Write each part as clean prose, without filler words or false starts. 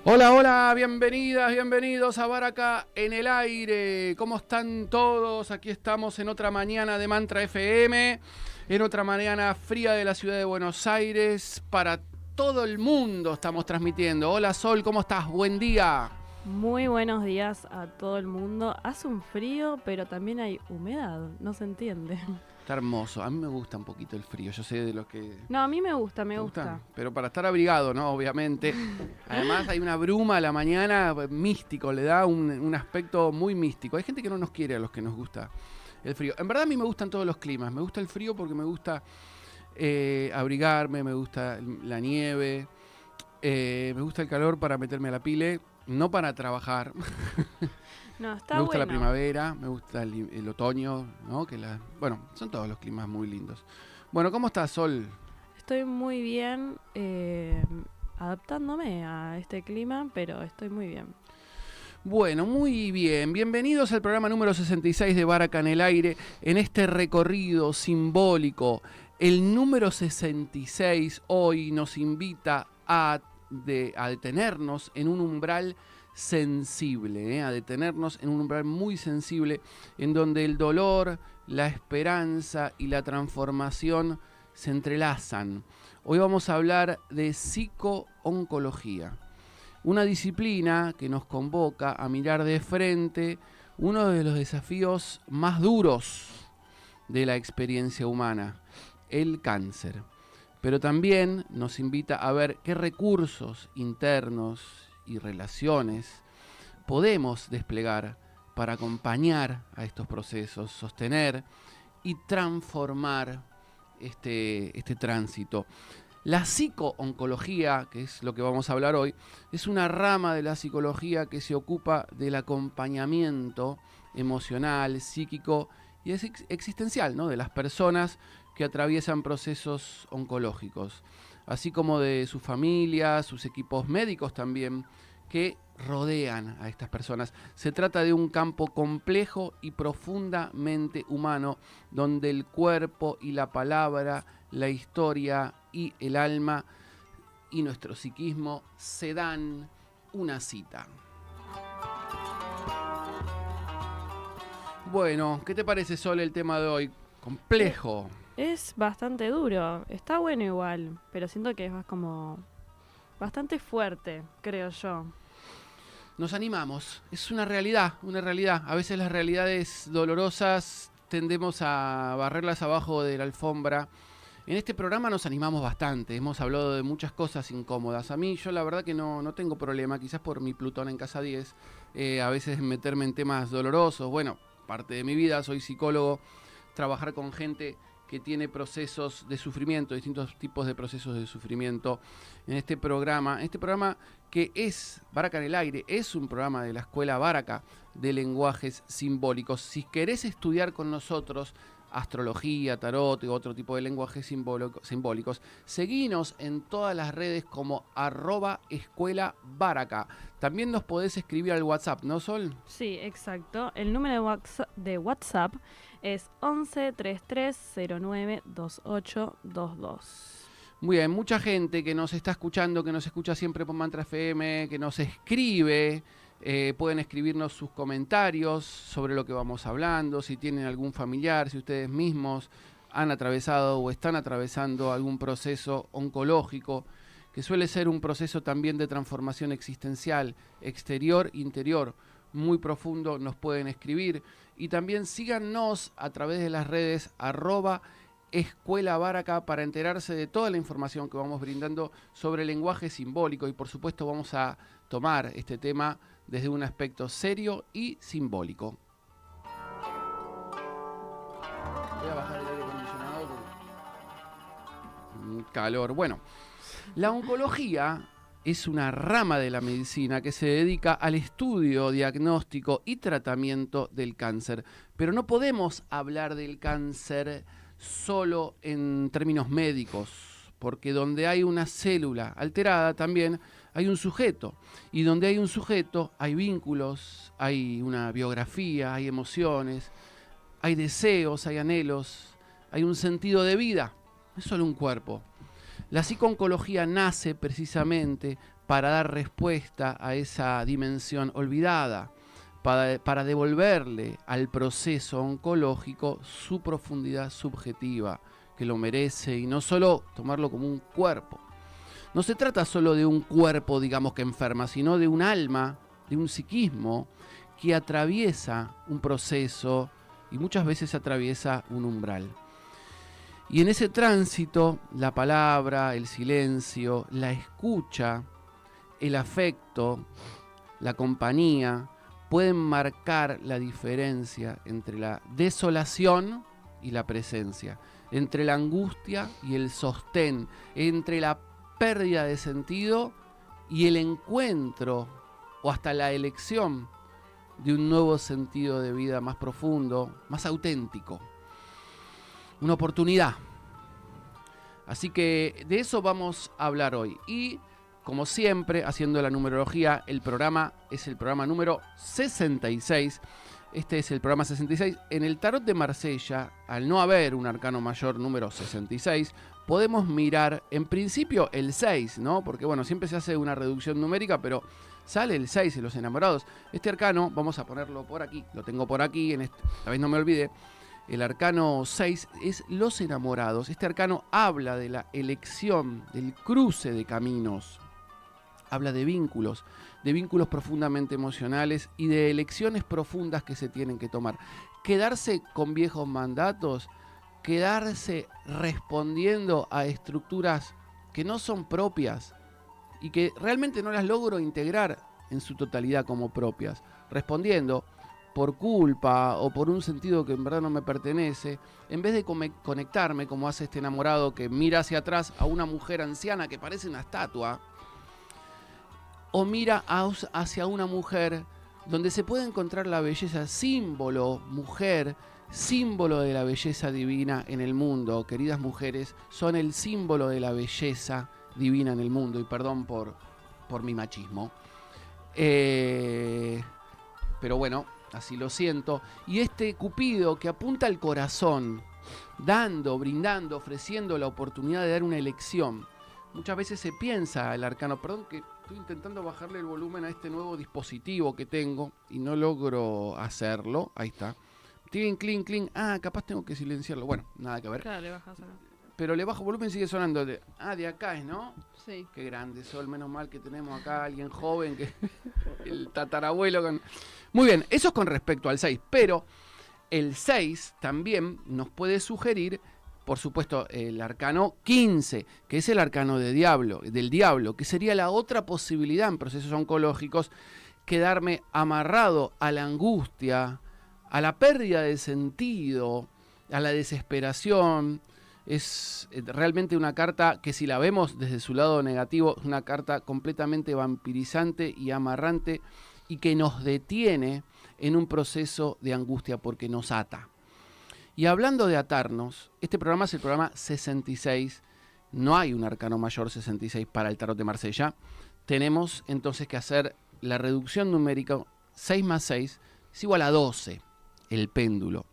Hola, hola, bienvenidas, bienvenidos a Baraka en el aire. ¿Cómo están todos? Aquí estamos en otra mañana de Mantra FM, en otra mañana fría de la ciudad de Buenos Aires. Para todo el mundo estamos transmitiendo. Hola Sol, ¿cómo estás? Buen día. Muy buenos días a todo el mundo. Hace un frío, pero también hay humedad, no se entiende. Está hermoso. A mí me gusta un poquito el frío. Yo sé de los que... No, a mí me gusta, me ¿Te gusta. Pero para estar abrigado, ¿no? Obviamente. Además hay una bruma a la mañana, místico, le da un aspecto muy místico. Hay gente que no nos quiere a los que nos gusta el frío. En verdad a mí me gustan todos los climas. Me gusta el frío porque me gusta abrigarme, me gusta la nieve, me gusta el calor para meterme a la pile, no para trabajar. No, está Me gusta la bueno. primavera, me gusta el otoño, ¿no? Bueno, son todos los climas muy lindos. Bueno, ¿cómo estás, Sol? Estoy muy bien adaptándome a este clima, pero estoy muy bien. Bueno, muy bien. Bienvenidos al programa número 66 de Baraka en el aire, en este recorrido simbólico. El número 66 hoy nos invita a detenernos en un umbral sensible, a detenernos en un umbral muy sensible, en donde el dolor, la esperanza y la transformación se entrelazan. Hoy vamos a hablar de psico-oncología. Una disciplina que nos convoca a mirar de frente uno de los desafíos más duros de la experiencia humana, el cáncer. Pero también nos invita a ver qué recursos internos y relaciones podemos desplegar para acompañar a estos procesos, sostener y transformar este tránsito. La psico-oncología, que es lo que vamos a hablar hoy, es una rama de la psicología que se ocupa del acompañamiento emocional, psíquico y existencial, ¿no? De las personas que atraviesan procesos oncológicos, así como de sus familias, sus equipos médicos también, que rodean a estas personas. Se trata de un campo complejo y profundamente humano, donde el cuerpo y la palabra, la historia y el alma y nuestro psiquismo se dan una cita. Bueno, ¿qué te parece, Sol, el tema de hoy? Complejo. Es bastante duro, está bueno igual, pero siento que es como bastante fuerte, creo yo. Nos animamos, es una realidad, una realidad. A veces las realidades dolorosas tendemos a barrerlas abajo de la alfombra. En este programa nos animamos bastante, hemos hablado de muchas cosas incómodas. A mí yo la verdad que no tengo problema, quizás por mi Plutón en casa 10, a veces meterme en temas dolorosos. Bueno, parte de mi vida, soy psicólogo, trabajar con gente que tiene procesos de sufrimiento, distintos tipos de procesos de sufrimiento en este programa. Este programa que es Baraka en el aire, es un programa de la Escuela Baraka de Lenguajes Simbólicos. Si querés estudiar con nosotros astrología, tarot y otro tipo de lenguajes simbólicos, seguinos en todas las redes como @escuela baraka. También nos podés escribir al WhatsApp, ¿no, Sol? Sí, exacto. El número de WhatsApp es 11 33 09 2822. Muy bien, mucha gente que nos está escuchando, que nos escucha siempre por Mantra FM, que nos escribe, pueden escribirnos sus comentarios sobre lo que vamos hablando, si tienen algún familiar, si ustedes mismos han atravesado o están atravesando algún proceso oncológico, que suele ser un proceso también de transformación existencial, exterior, interior, muy profundo, nos pueden escribir. Y también síganos a través de las redes @Escuela Baraka para enterarse de toda la información que vamos brindando sobre el lenguaje simbólico, y por supuesto vamos a tomar este tema desde un aspecto serio y simbólico. Voy a bajar el aire acondicionado porque calor. Bueno, la oncología es una rama de la medicina que se dedica al estudio, diagnóstico y tratamiento del cáncer. Pero no podemos hablar del cáncer solo en términos médicos, porque donde hay una célula alterada también hay un sujeto, y donde hay un sujeto hay vínculos, hay una biografía, hay emociones, hay deseos, hay anhelos, hay un sentido de vida, no es solo un cuerpo. La psico-oncología nace precisamente para dar respuesta a esa dimensión olvidada, para devolverle al proceso oncológico su profundidad subjetiva, que lo merece, y no solo tomarlo como un cuerpo. No se trata solo de un cuerpo, digamos, que enferma, sino de un alma, de un psiquismo que atraviesa un proceso y muchas veces atraviesa un umbral. Y en ese tránsito, la palabra, el silencio, la escucha, el afecto, la compañía, pueden marcar la diferencia entre la desolación y la presencia, entre la angustia y el sostén, entre la pérdida de sentido y el encuentro o hasta la elección de un nuevo sentido de vida más profundo, más auténtico. Una oportunidad. Así que de eso vamos a hablar hoy. Y como siempre, haciendo la numerología, el programa es el programa número 66. Este es el programa 66. En el tarot de Marsella, al no haber un arcano mayor número 66, podemos mirar en principio el 6, ¿no? Porque bueno, siempre se hace una reducción numérica, pero sale el 6 en los enamorados. Este arcano, vamos a ponerlo por aquí, lo tengo por aquí, esta vez no me olvidé. El arcano 6 es los enamorados. Este arcano habla de la elección, del cruce de caminos. Habla de vínculos profundamente emocionales y de elecciones profundas que se tienen que tomar. Quedarse con viejos mandatos, quedarse respondiendo a estructuras que no son propias y que realmente no las logro integrar en su totalidad como propias, respondiendo por culpa o por un sentido que en verdad no me pertenece, en vez de conectarme como hace este enamorado que mira hacia atrás a una mujer anciana que parece una estatua, o mira hacia una mujer donde se puede encontrar la belleza, símbolo, mujer, símbolo de la belleza divina en el mundo. Queridas mujeres, son el símbolo de la belleza divina en el mundo, y perdón por mi machismo. Pero bueno, así lo siento. Y este Cupido que apunta al corazón, dando, brindando, ofreciendo la oportunidad de dar una elección. Muchas veces se piensa el arcano, perdón que estoy intentando bajarle el volumen a este nuevo dispositivo que tengo y no logro hacerlo. Ahí está. Clink, clink, clink. Ah, capaz tengo que silenciarlo. Bueno, nada que ver. Claro, le bajas acá. Pero le bajo volumen y sigue sonando. De acá es, ¿no? Sí. Qué grande, Sol. Menos mal que tenemos acá a alguien joven, que el tatarabuelo. Muy bien, eso es con respecto al 6. Pero el 6 también nos puede sugerir, por supuesto, el arcano 15, que es el arcano del diablo, que sería la otra posibilidad en procesos oncológicos, quedarme amarrado a la angustia, a la pérdida de sentido, a la desesperación. Es realmente una carta que, si la vemos desde su lado negativo, es una carta completamente vampirizante y amarrante y que nos detiene en un proceso de angustia porque nos ata. Y hablando de atarnos, este programa es el programa 66. No hay un arcano mayor 66 para el tarot de Marsella. Tenemos entonces que hacer la reducción numérica. 6 más 6 es igual a 12. El péndulo.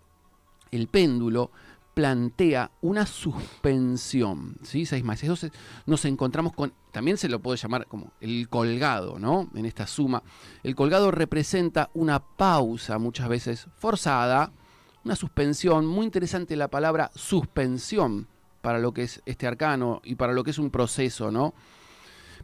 El péndulo plantea una suspensión, ¿sí? 6 más 6, 12. Nos encontramos con, también se lo puede llamar como el colgado, ¿no? En esta suma. El colgado representa una pausa, muchas veces forzada, una suspensión. Muy interesante la palabra suspensión para lo que es este arcano y para lo que es un proceso, ¿no?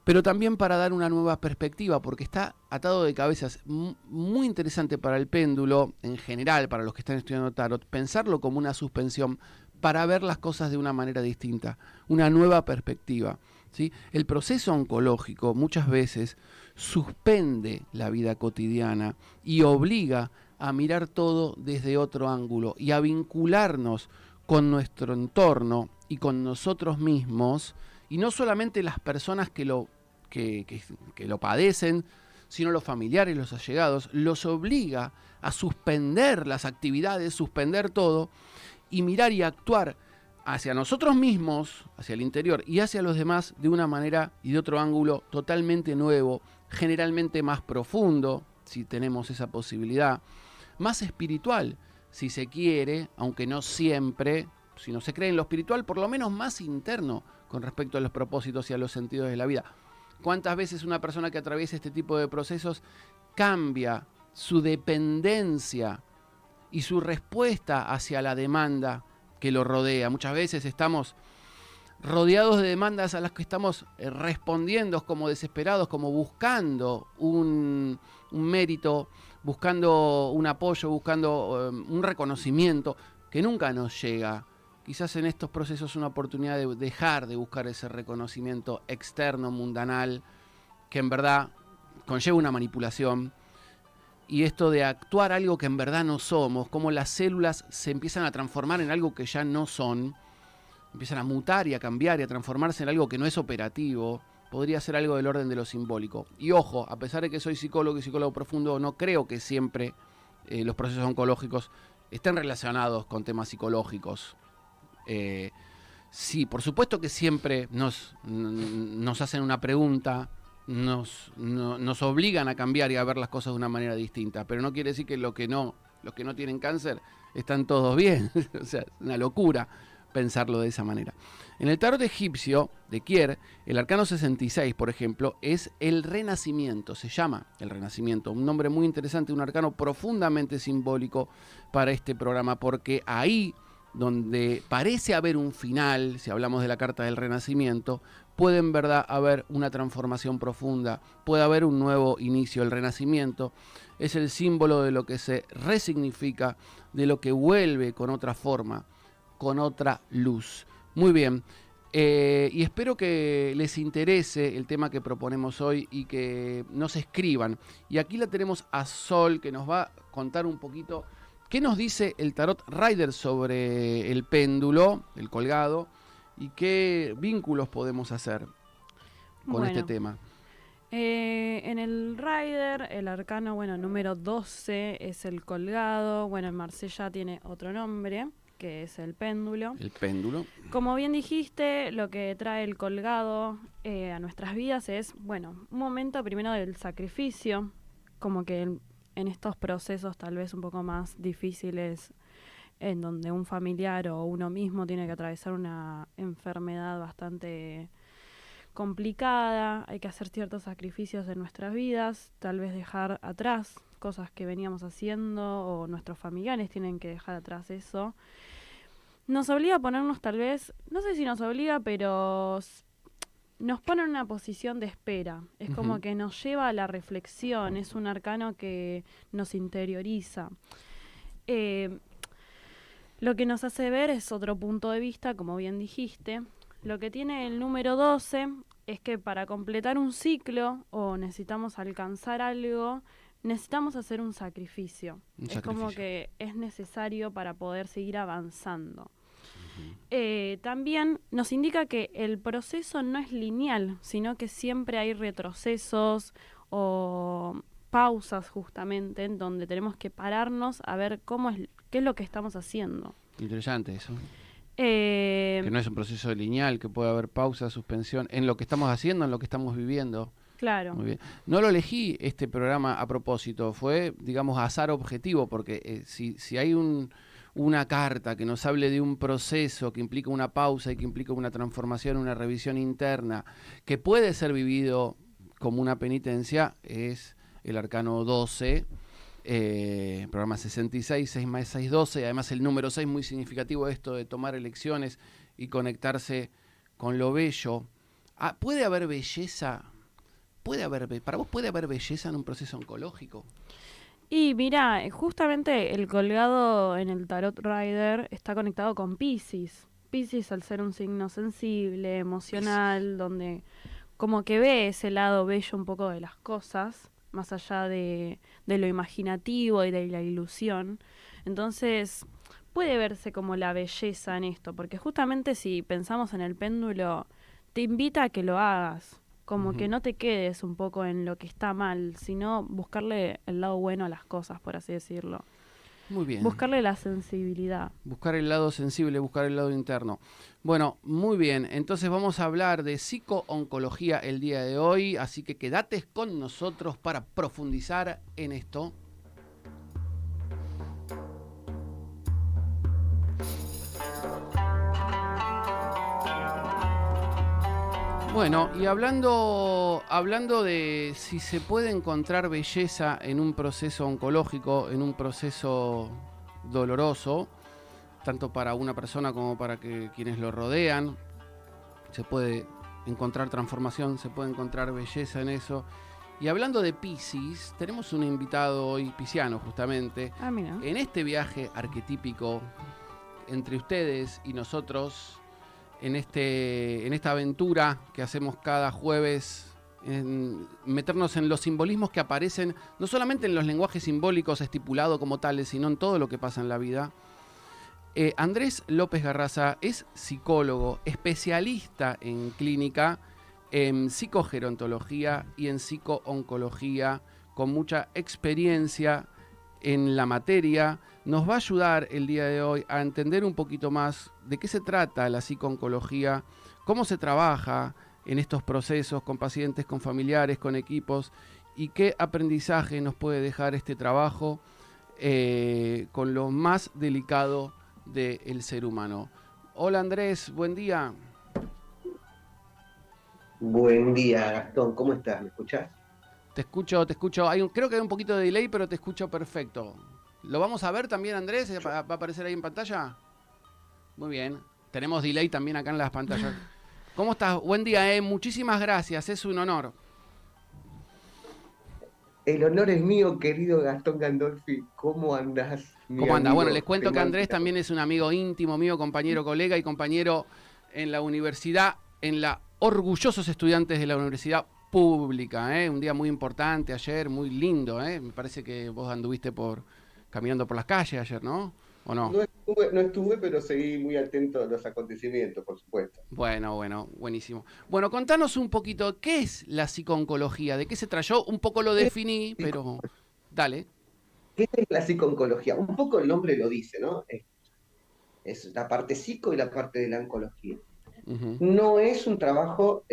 Pero también para dar una nueva perspectiva, porque está atado de cabezas. Muy interesante para el péndulo, en general, para los que están estudiando tarot, pensarlo como una suspensión para ver las cosas de una manera distinta, una nueva perspectiva, ¿sí? El proceso oncológico muchas veces suspende la vida cotidiana y obliga a mirar todo desde otro ángulo y a vincularnos con nuestro entorno y con nosotros mismos, y no solamente las personas que lo padecen, sino los familiares, los allegados. Los obliga a suspender las actividades, suspender todo y mirar y actuar hacia nosotros mismos, hacia el interior y hacia los demás de una manera y de otro ángulo totalmente nuevo, generalmente más profundo, si tenemos esa posibilidad, más espiritual, si se quiere, aunque no siempre. Si no se cree en lo espiritual, por lo menos más interno con respecto a los propósitos y a los sentidos de la vida. ¿Cuántas veces una persona que atraviesa este tipo de procesos cambia su dependencia y su respuesta hacia la demanda que lo rodea? Muchas veces estamos rodeados de demandas a las que estamos respondiendo como desesperados, como buscando un mérito, buscando un apoyo, buscando un reconocimiento que nunca nos llega. Quizás en estos procesos una oportunidad de dejar de buscar ese reconocimiento externo, mundanal, que en verdad conlleva una manipulación. Y esto de actuar algo que en verdad no somos, como las células se empiezan a transformar en algo que ya no son, empiezan a mutar y a cambiar y a transformarse en algo que no es operativo, podría ser algo del orden de lo simbólico. Y ojo, a pesar de que soy psicólogo y psicólogo profundo, no creo que siempre los procesos oncológicos estén relacionados con temas psicológicos. Sí, por supuesto que siempre nos hacen una pregunta, nos obligan a cambiar y a ver las cosas de una manera distinta, pero no quiere decir que los que no tienen cáncer están todos bien. O sea, es una locura pensarlo de esa manera. En el tarot egipcio de Kier, el arcano 66, por ejemplo, es el renacimiento, se llama el renacimiento, un nombre muy interesante, un arcano profundamente simbólico para este programa, porque ahí donde parece haber un final, si hablamos de la carta del renacimiento, puede en verdad haber una transformación profunda, puede haber un nuevo inicio. El renacimiento es el símbolo de lo que se resignifica, de lo que vuelve con otra forma, con otra luz. Muy bien, y espero que les interese el tema que proponemos hoy y que nos escriban. Y aquí la tenemos a Sol, que nos va a contar un poquito qué nos dice el Tarot Rider sobre el péndulo, el colgado, y qué vínculos podemos hacer con este tema. En el Rider, el arcano, número 12 es el colgado. En Marsella tiene otro nombre, que es el péndulo. El péndulo. Como bien dijiste, lo que trae el colgado a nuestras vidas es, un momento primero del sacrificio, como que en estos procesos tal vez un poco más difíciles, en donde un familiar o uno mismo tiene que atravesar una enfermedad bastante complicada, hay que hacer ciertos sacrificios en nuestras vidas, tal vez dejar atrás cosas que veníamos haciendo o nuestros familiares tienen que dejar atrás eso. Nos obliga a ponernos tal vez, no sé si nos obliga, pero nos pone en una posición de espera. Es como que nos lleva a la reflexión, es un arcano que nos interioriza. Lo que nos hace ver es otro punto de vista, como bien dijiste. Lo que tiene el número 12 es que para completar un ciclo o necesitamos alcanzar algo, necesitamos hacer un sacrificio. Como que es necesario para poder seguir avanzando. También nos indica que el proceso no es lineal, sino que siempre hay retrocesos o pausas justamente en donde tenemos que pararnos a ver qué es lo que estamos haciendo. Interesante eso. Que no es un proceso lineal, que puede haber pausa, suspensión en lo que estamos haciendo, en lo que estamos viviendo. Claro. Muy bien. No lo elegí este programa a propósito, fue, digamos, azar objetivo, porque si hay una carta que nos hable de un proceso que implica una pausa y que implica una transformación, una revisión interna, que puede ser vivido como una penitencia, es el arcano 12, programa 66, 6 más 6, 12, además el número 6 muy significativo, esto de tomar elecciones y conectarse con lo bello. ¿Puede haber belleza? ¿Para vos puede haber belleza en un proceso oncológico? Y mira, justamente el colgado en el Tarot Rider está conectado con Piscis. Piscis, al ser un signo sensible, emocional, donde como que ve ese lado bello un poco de las cosas, más allá de lo imaginativo y de la ilusión. Entonces puede verse como la belleza en esto, porque justamente si pensamos en el péndulo, te invita a que lo hagas. Como que no te quedes un poco en lo que está mal, sino buscarle el lado bueno a las cosas, por así decirlo. Muy bien. Buscarle la sensibilidad. Buscar el lado sensible, buscar el lado interno. Bueno, muy bien. Entonces vamos a hablar de psico-oncología el día de hoy, así que quédate con nosotros para profundizar en esto. Bueno, y hablando de si se puede encontrar belleza en un proceso oncológico, en un proceso doloroso, tanto para una persona como para quienes lo rodean, se puede encontrar transformación, se puede encontrar belleza en eso. Y hablando de Piscis, tenemos un invitado hoy pisciano justamente, Mira. en este viaje arquetípico entre ustedes y nosotros, en esta aventura que hacemos cada jueves, en meternos en los simbolismos que aparecen, no solamente en los lenguajes simbólicos estipulados como tales, sino en todo lo que pasa en la vida. Andrés López Garraza es psicólogo, especialista en clínica, en psicogerontología y en psicooncología, con mucha experiencia en la materia. Nos va a ayudar el día de hoy a entender un poquito más de qué se trata la psicooncología, cómo se trabaja en estos procesos con pacientes, con familiares, con equipos, y qué aprendizaje nos puede dejar este trabajo con lo más delicado del ser humano. Hola Andrés, buen día. Buen día, Gastón. ¿Cómo estás? ¿Me escuchás? Te escucho. Creo que hay un poquito de delay, pero te escucho perfecto. ¿Lo vamos a ver también, Andrés? ¿Va a aparecer ahí en pantalla? Muy bien. Tenemos delay también acá en las pantallas. ¿Cómo estás? Buen día, muchísimas gracias. Es un honor. El honor es mío, querido Gastón Gandolfi. ¿Cómo andás, mi ¿Cómo anda? Bueno, amigo? les cuento Te que mando Andrés también es un amigo íntimo mío, compañero, colega y compañero en la universidad, en la orgullosos estudiantes de la universidad pública. Un día muy importante ayer, muy lindo. Me parece que vos anduviste caminando por las calles ayer, ¿no? ¿O no? No estuve, pero seguí muy atento a los acontecimientos, por supuesto. Bueno, buenísimo. Bueno, contanos un poquito, ¿qué es la psicooncología? ¿De qué se trata? Yo un poco lo definí, pero dale. ¿Qué es la psicooncología? Un poco el nombre lo dice, ¿no? Es la parte psico y la parte de la oncología. Uh-huh. No es un trabajo,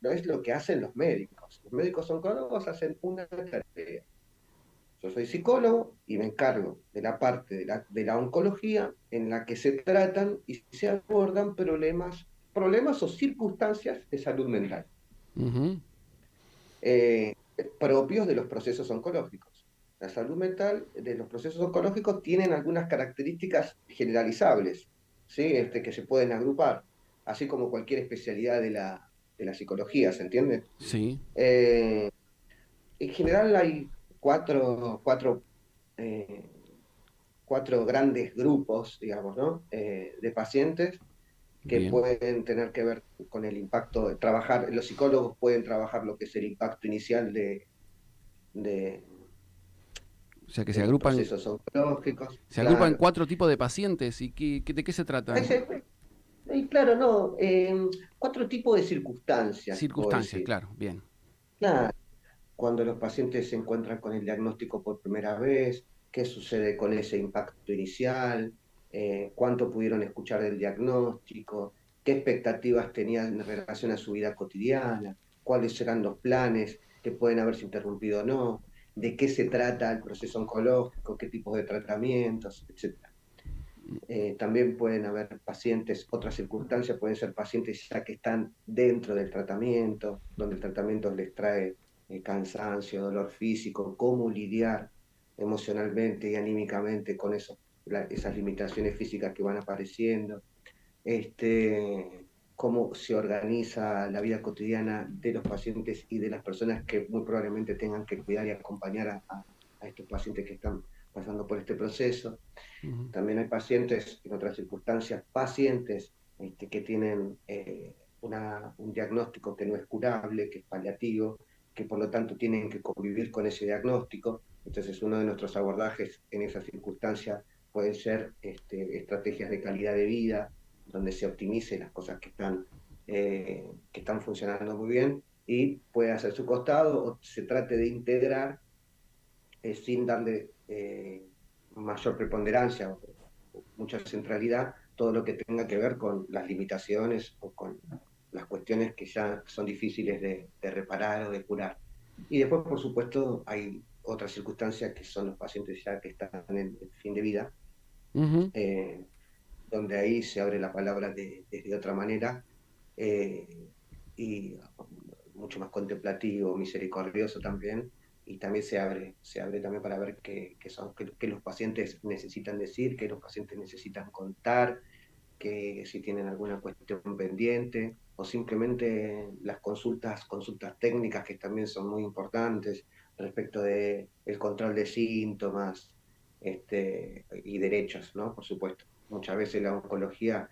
no es lo que hacen los médicos. Los médicos oncólogos hacen una tarea. Yo soy psicólogo y me encargo de la parte de la oncología en la que se tratan y se abordan problemas o circunstancias de salud mental Uh-huh. eh, propios de los procesos oncológicos. La salud mental de los procesos oncológicos tienen algunas características generalizables, ¿sí? Que se pueden agrupar, así como cualquier especialidad de la psicología, ¿se entiende? Sí. Eh, en general hay cuatro eh, cuatro grandes grupos, digamos, ¿no? De pacientes que Bien. pueden tener que ver con el impacto de trabajar. Los psicólogos pueden trabajar lo que es el impacto inicial de, O sea que de los procesos oncológicos. se agrupan Claro. 4 tipos de pacientes. ¿Y de qué se tratan? Y claro, no. Cuatro tipos de circunstancias, puedo Circunstancias, decir. claro, bien. Claro, cuando los pacientes se encuentran con el diagnóstico por primera vez, qué sucede con ese impacto inicial, cuánto pudieron escuchar del diagnóstico, qué expectativas tenían en relación a su vida cotidiana, cuáles eran los planes que pueden haberse interrumpido o no, de qué se trata el proceso oncológico, qué tipos de tratamientos, etc. También pueden haber pacientes, otras circunstancias, pueden ser pacientes ya que están dentro del tratamiento, donde el tratamiento les trae cansancio, dolor físico, cómo lidiar emocionalmente y anímicamente con esas limitaciones físicas que van apareciendo, cómo se organiza la vida cotidiana de los pacientes y de las personas que muy probablemente tengan que cuidar y acompañar a estos pacientes que están pasando por este proceso. Uh-huh. También hay pacientes, en otras circunstancias, pacientes que tienen un diagnóstico que no es curable, que es paliativo, que por lo tanto tienen que convivir con ese diagnóstico. Entonces, uno de nuestros abordajes en esa circunstancia pueden ser estrategias de calidad de vida, donde se optimice las cosas que están funcionando muy bien y puede hacer su costado o se trate de integrar sin darle mayor preponderancia o mucha centralidad todo lo que tenga que ver con las limitaciones o con las cuestiones que ya son difíciles de reparar o de curar. Y después, por supuesto, hay otras circunstancias que son los pacientes ya que están en fin de vida, Uh-huh. donde ahí se abre la palabra de otra manera, eh, y mucho más contemplativo, misericordioso también, y también se abre también para ver qué los pacientes necesitan decir, qué los pacientes necesitan contar, que si tienen alguna cuestión pendiente, o simplemente las consultas técnicas que también son muy importantes respecto de el control de síntomas, y derechos, ¿no? Por supuesto. Muchas veces la oncología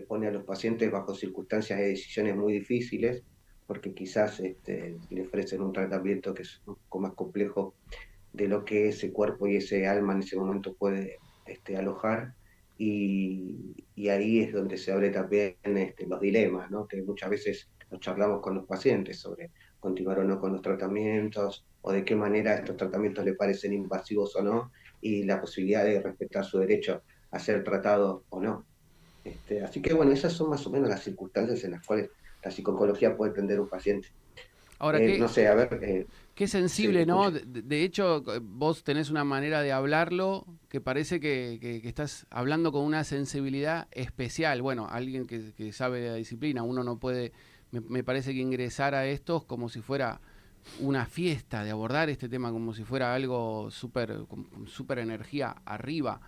pone a los pacientes bajo circunstancias de decisiones muy difíciles, porque quizás le ofrecen un tratamiento que es un poco más complejo de lo que ese cuerpo y ese alma en ese momento puede alojar, y ahí es donde se abre también los dilemas, ¿no? Que muchas veces nos charlamos con los pacientes sobre continuar o no con los tratamientos, o de qué manera estos tratamientos le parecen invasivos o no, y la posibilidad de respetar su derecho a ser tratado o no. Así que bueno, esas son más o menos las circunstancias en las cuales la psicología puede atender a un paciente. Ahora, No sé, a ver. qué Sí, te sensible, ¿no? escucho. De hecho, vos tenés una manera de hablarlo que parece que estás hablando con una sensibilidad especial. Bueno, alguien que sabe de la disciplina, uno no puede, me parece que ingresar a esto como si fuera una fiesta, de abordar este tema como si fuera algo súper, con súper energía arriba.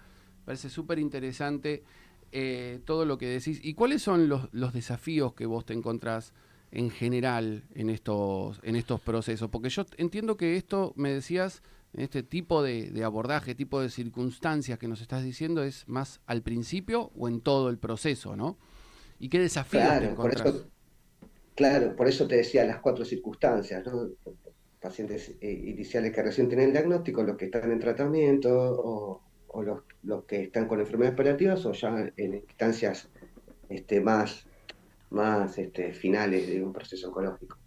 Parece súper interesante todo lo que decís. ¿Y cuáles son los desafíos que vos te encontrás en general en estos procesos? Porque yo entiendo que esto, me decías, este tipo de abordaje, tipo de circunstancias que nos estás diciendo es más al principio o en todo el proceso, ¿no? ¿Y qué desafíos te Claro, encontrás? claro, por eso te decía las cuatro circunstancias, ¿no? Pacientes iniciales que recién tienen el diagnóstico, los que están en tratamiento, o los que están con enfermedades paliativas, o ya en instancias más finales de un proceso oncológico.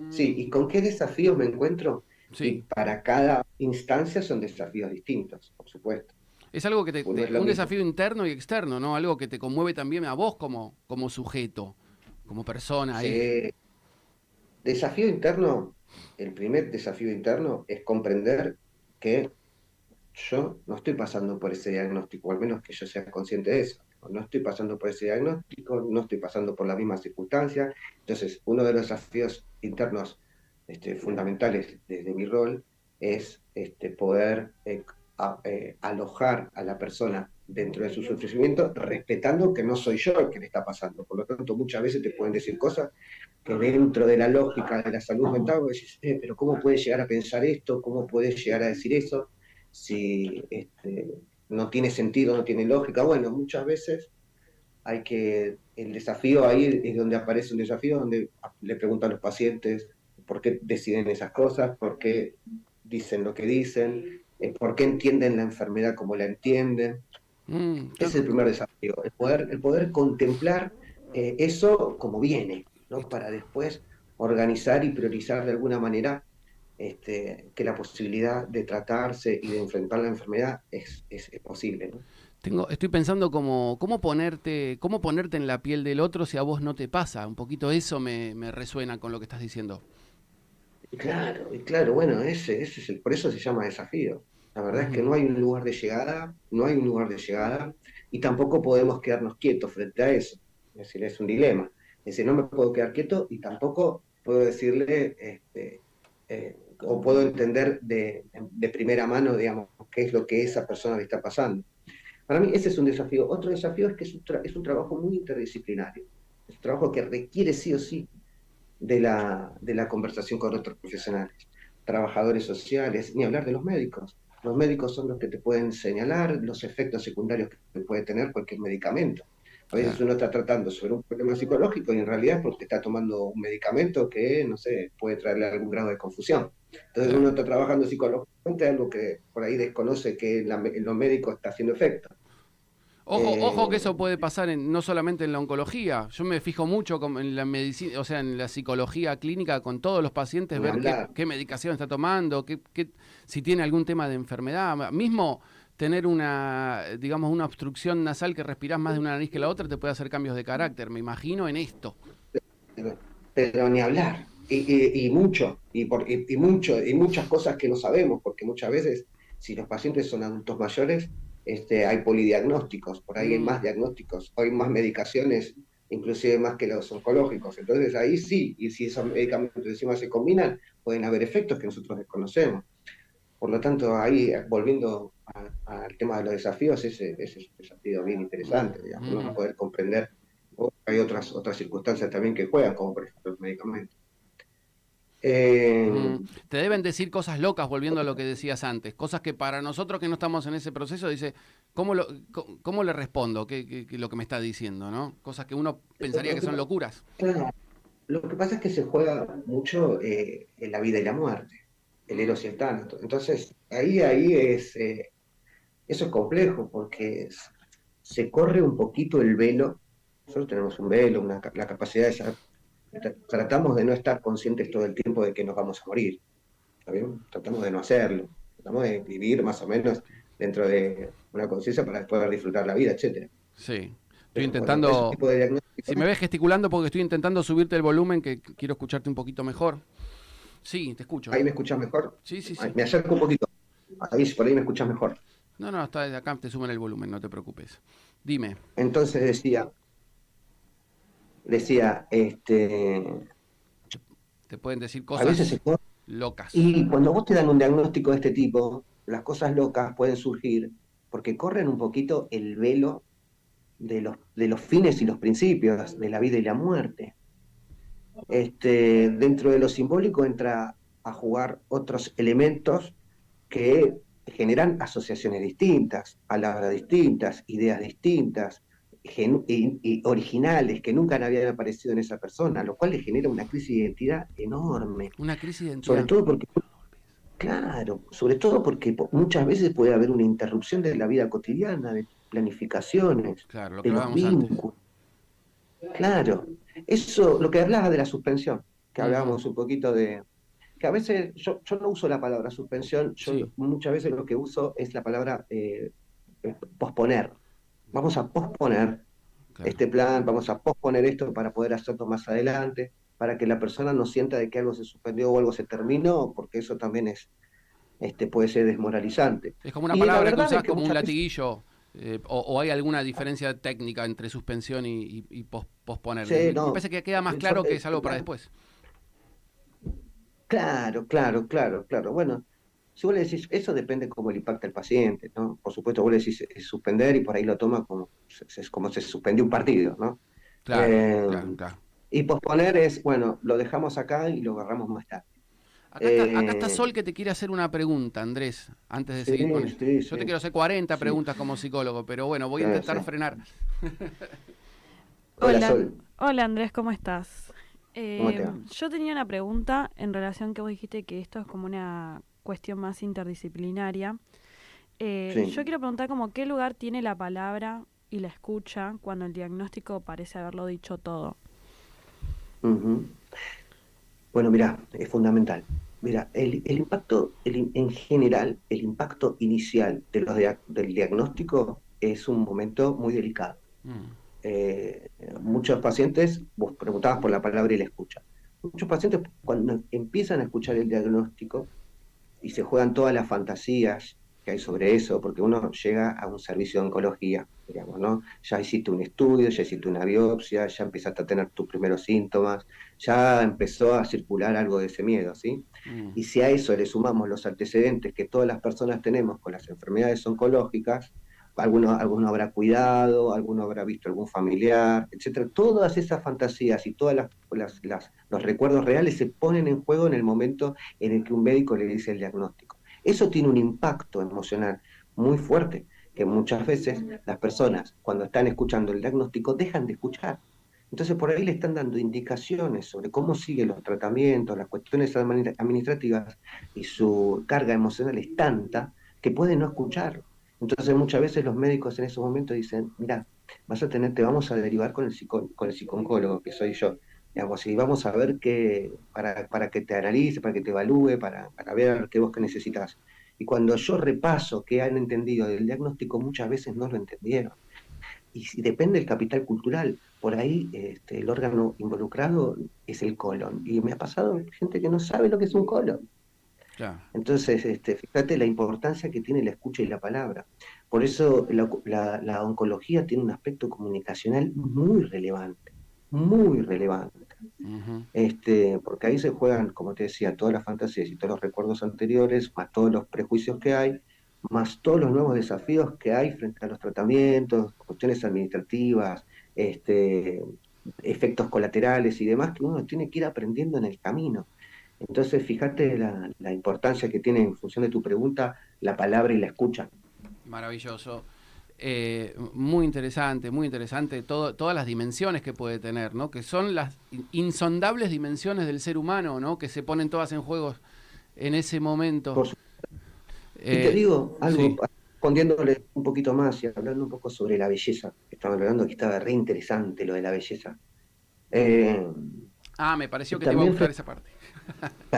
Sí, Mm, ¿y con qué desafíos me encuentro? Y sí. para cada instancia son desafíos distintos, por supuesto. Es algo que No es lo un mismo. desafío interno y externo, ¿no? Algo que te conmueve también a vos como sujeto, como persona ahí. Sí, desafío interno, el primer desafío interno es comprender que yo no estoy pasando por ese diagnóstico, o al menos que yo sea consciente de eso. No estoy pasando por ese diagnóstico, no estoy pasando por la misma circunstancia. Entonces, uno de los desafíos internos fundamentales desde mi rol es poder alojar a la persona dentro de su sufrimiento, respetando que no soy yo el que le está pasando. Por lo tanto, muchas veces te pueden decir cosas que dentro de la lógica de la salud mental, vos decís, pero ¿cómo puedes llegar a pensar esto? ¿Cómo puedes llegar a decir eso? Si no tiene sentido, no tiene lógica. Bueno, muchas veces el desafío ahí es donde aparece un desafío, donde le preguntan a los pacientes por qué deciden esas cosas, por qué dicen lo que dicen, por qué entienden la enfermedad como la entienden. Mm, Ese es el primer desafío, el poder contemplar eso como viene, ¿no? Para después organizar y priorizar de alguna manera que la posibilidad de tratarse y de enfrentar la enfermedad es posible, ¿no? estoy pensando cómo ponerte en la piel del otro si a vos no te pasa. Un poquito eso me resuena con lo que estás diciendo. Y claro, bueno, ese es por eso se llama desafío. La verdad es que Ujú, no hay un lugar de llegada, no hay un lugar de llegada, y tampoco podemos quedarnos quietos frente a eso. Es decir, es un dilema. Es decir, no me puedo quedar quieto y tampoco puedo decirle, o puedo entender de primera mano, digamos, qué es lo que esa persona le está pasando. Para mí ese es un desafío. Otro desafío es que es un trabajo muy interdisciplinario. Es un trabajo que requiere sí o sí de la conversación con otros profesionales, trabajadores sociales, ni hablar de los médicos. Los médicos son los que te pueden señalar los efectos secundarios que puede tener cualquier medicamento. A veces claro. uno está tratando sobre un problema psicológico y en realidad es porque está tomando un medicamento que, no sé, puede traerle algún grado de confusión. Entonces uno Claro. está trabajando psicológicamente algo que por ahí desconoce que en los médicos está haciendo efecto. Ojo que Eh, eso puede pasar no solamente en la oncología. Yo me fijo mucho en la medicina, o sea, en la psicología clínica con todos los pacientes, ni ver hablar. qué medicación está tomando, si tiene algún tema de enfermedad. Mismo tener digamos, una obstrucción nasal que respirás más de una nariz que la otra te puede hacer cambios de carácter, me imagino, en esto. Pero ni hablar. Y mucho, y muchas cosas que no sabemos, porque muchas veces, si los pacientes son adultos mayores, hay polidiagnósticos, por ahí hay Mm, más diagnósticos, hay más medicaciones inclusive más que los oncológicos. Entonces ahí sí, y si esos medicamentos encima se combinan, pueden haber efectos que nosotros desconocemos. Por lo tanto, ahí, volviendo al tema de los desafíos, ese es un desafío bien interesante, digamos, ¿no? Poder comprender. Hay otras circunstancias también que juegan, como por ejemplo los medicamentos. Te deben decir cosas locas, volviendo a lo que decías antes, cosas que para nosotros que no estamos en ese proceso, dice, ¿cómo le respondo lo que me está diciendo, ¿no? Cosas que uno pensaría que son locuras. Claro, lo que pasa es que se juega mucho en la vida y la muerte, el Eros y el Tánatos. Entonces, ahí eso es complejo, porque se corre un poquito el velo. Nosotros tenemos un velo, la capacidad de saber. Tratamos de no estar conscientes todo el tiempo de que nos vamos a morir, ¿está bien? Tratamos de no hacerlo, tratamos de vivir más o menos dentro de una conciencia para poder disfrutar la vida, etcétera. Sí, estoy Pero, intentando, bueno, ese tipo de diagnóstico, si me ves gesticulando porque estoy intentando subirte el volumen, que quiero escucharte un poquito mejor. Sí, te escucho. ¿ahí me escuchas mejor? Sí. Me acerco un poquito, ahí por ahí me escuchas mejor. No, está desde acá, te suben el volumen, no te preocupes. Dime. Entonces decía, Te pueden decir a veces cosas se corre. locas. Y cuando vos te dan un diagnóstico de este tipo, las cosas locas pueden surgir porque corren un poquito el velo de los fines y los principios de la vida y la muerte. Dentro de lo simbólico entra a jugar otros elementos que generan asociaciones distintas, palabras distintas, ideas distintas, y originales que nunca habían aparecido en esa persona, lo cual le genera una crisis de identidad enorme. Una crisis de identidad. Sobre todo porque, claro, sobre todo porque muchas veces puede haber una interrupción de la vida cotidiana, de planificaciones, Claro, lo de que los hablábamos antes. vínculos. Claro, eso, lo que hablaba de la suspensión, que hablábamos un poquito de, que a veces yo no uso la palabra suspensión, yo Sí. muchas veces lo que uso es la palabra posponer. Vamos a posponer Claro. este plan, vamos a posponer esto para poder hacerlo más adelante, para que la persona no sienta de que algo se suspendió o algo se terminó, porque eso también puede ser desmoralizante. Es como una Y la palabra que verdad es usás que como un muchas veces, latiguillo, o hay alguna diferencia técnica entre suspensión y posponer. sí, Me no, parece que queda más claro que es algo para después. claro. Bueno, si vos le decís, eso depende cómo le impacta al paciente, ¿no? Por supuesto, vos le decís suspender y por ahí lo toma como, como se suspendió un partido, ¿no? Claro. Eh, y posponer es, bueno, lo dejamos acá y lo agarramos más tarde. Acá está Sol que te quiere hacer una pregunta, Andrés, antes de seguir con esto. Yo te quiero hacer 40 preguntas como psicólogo, pero bueno, voy a intentar frenar. Hola, Sol. Hola Andrés, ¿cómo estás? ¿Cómo te va? Yo tenía una pregunta en relación que vos dijiste que esto es como una cuestión más interdisciplinaria. Yo quiero preguntar como qué lugar tiene la palabra y la escucha cuando el diagnóstico parece haberlo dicho todo. Bueno, mira, es fundamental. Mira, el impacto, en general, el impacto inicial del diagnóstico es un momento muy delicado. Muchos pacientes, vos preguntabas por la palabra y la escucha. Muchos pacientes cuando empiezan a escuchar el diagnóstico y se juegan todas las fantasías que hay sobre eso, porque uno llega a un servicio de oncología, digamos, ¿no? Ya hiciste un estudio, ya hiciste una biopsia, ya empezaste a tener tus primeros síntomas, ya empezó a circular algo de ese miedo, ¿sí? Y si a eso le sumamos los antecedentes que todas las personas tenemos con las enfermedades oncológicas, alguno habrá cuidado, alguno habrá visto algún familiar, etcétera. Todas esas fantasías y todos los recuerdos reales se ponen en juego en el momento en el que un médico le dice el diagnóstico. Eso tiene un impacto emocional muy fuerte, que muchas veces las personas, cuando están escuchando el diagnóstico, dejan de escuchar. Entonces por ahí le están dando indicaciones sobre cómo siguen los tratamientos, las cuestiones administrativas, y su carga emocional es tanta que puede no escuchar. Entonces muchas veces los médicos en esos momentos dicen, mira, te vamos a derivar con el psicooncólogo, que soy yo. Digamos, y vamos a ver para que te analice, para que te evalúe, para ver qué vos que necesitas. Y cuando yo repaso qué han entendido del diagnóstico, muchas veces no lo entendieron. Y si depende del capital cultural, por ahí el órgano involucrado es el colon. Y me ha pasado gente que no sabe lo que es un colon. Claro. Entonces, fíjate la importancia que tiene la escucha y la palabra. Por eso la oncología tiene un aspecto comunicacional muy relevante. muy relevante. Ujú. Porque ahí se juegan, como te decía, todas las fantasías y todos los recuerdos anteriores, más todos los prejuicios que hay, más todos los nuevos desafíos que hay frente a los tratamientos, cuestiones administrativas, efectos colaterales y demás que uno tiene que ir aprendiendo en el camino. Entonces, fíjate la importancia que tiene en función de tu pregunta la palabra y la escucha. Maravilloso. Muy interesante todas las dimensiones que puede tener, ¿no? Que son las insondables dimensiones del ser humano, ¿no? Que se ponen todas en juego en ese momento. Por su- y te digo algo, Sí. respondiéndole un poquito más y hablando un poco sobre la belleza, que estaban hablando que estaba re interesante lo de la belleza. Eh, Ah, me pareció que te iba a también gustar esa parte.